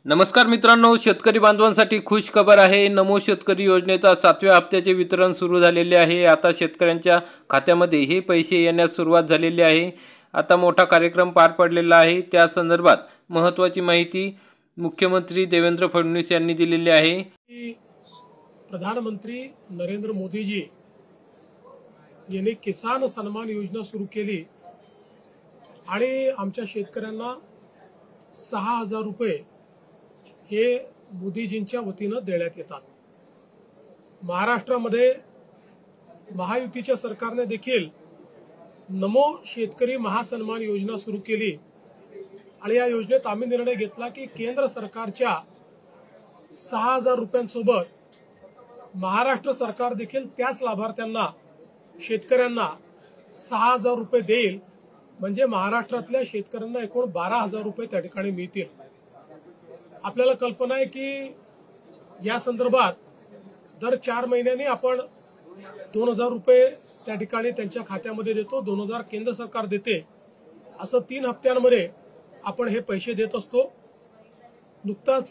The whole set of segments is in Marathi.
नमस्कार मित्रांनो, शेतकरी बांधवांसाठी खुश खबर आहे। नमो शेतकरी योजनेचा 7व्या हप्त्याचे वितरण सुरू झालेले आहे। आता शेतकऱ्यांच्या खात्यामध्ये हे पैसे येण्यास सुरुवात झालेली आहे। आता मोठा कार्यक्रम पार पडलेला आहे। त्या संदर्भात महत्त्वाची माहिती मुख्यमंत्री देवेंद्र फडणवीस यांनी दिलेली आहे। प्रधानमंत्री नरेंद्र मोदी जी यांनी किसान सन्मान योजना सुरू केली आणि आमच्या शेतकऱ्यांना 6,000 रुपये हे मोदीजींच्या वतीने देण्यात येतात। महाराष्ट्रामध्ये महायुतीच्या सरकारने देखील नमो शेतकरी महासन्मान योजना सुरू केली आणि या योजनेत आम्ही निर्णय घेतला की केंद्र सरकारच्या 6,000 रुपयांसोबत महाराष्ट्र सरकार देखील त्याच लाभार्थ्यांना शेतकऱ्यांना 6,000 रुपये देईल, म्हणजे महाराष्ट्रातल्या शेतकऱ्यांना एकूण 12,000 रुपये त्या ठिकाणी मिळतील। आपल्याला कल्पना आहे की या संदर्भात दर 4 महिन्यांनी आपण 2,000 रुपये त्या ठिकाणी त्यांच्या खात्यामध्ये देतो, 2,000 केंद्र सरकार देते, असं 3 हप्त्यांमध्ये आपण हे पैसे देत असतो। नुकताच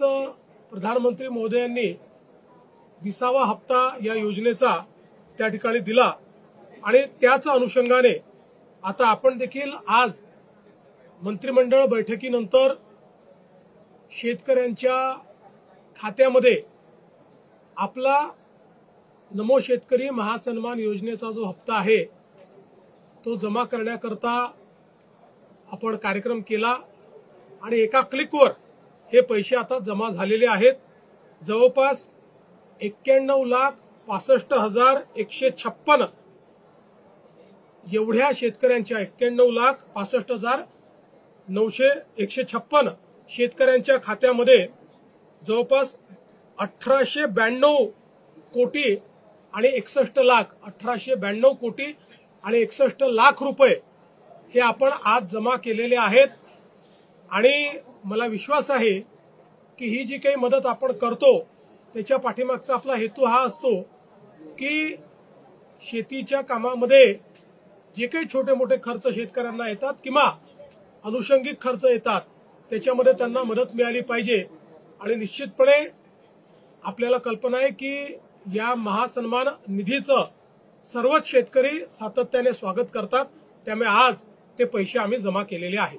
प्रधानमंत्री महोदयांनी 20वा हप्ता या योजनेचा त्या ठिकाणी दिला आणि त्याच अनुषंगाने आता आपण देखील आज मंत्रिमंडळ बैठकीनंतर शेतकऱ्यांच्या खात्यामध्ये आपला नमो शेतकरी महासन्मान योजनेचा जो हप्ता आहे तो जमा करण्याकरता आपण कार्यक्रम केला आणि एका क्लिकवर हे पैसे आता जमा झालेले आहेत। जवळपास 91,65,156 एवढ्या शेतकऱ्यांच्या 91,65,156 शेतकऱ्यांच्या खात्यामध्ये जवळपास 1892 कोटी आणि 61 लाख 1892 कोटी आणि 61 लाख रुपये हे आपण आज जमा केलेले आहेत। आणि मला विश्वास आहे की ही जी काही मदत आपण करतो त्याच्या पाठीमागचा आपला हेतू हा असतो की शेतीच्या कामामध्ये जे काही छोटे मोठे खर्च शेतकऱ्यांना येतात किंवा अनुषंगिक खर्च येतात त्याच्यामध्ये त्यांना मदत मिळाली पाहिजे। आणि निश्चितपणे आपल्याला कल्पना आहे की या महासन्मान निधीचं सर्वच शेतकरी सातत्याने स्वागत करतात, त्यामुळे आज ते पैसे आम्ही जमा केलेले आहेत।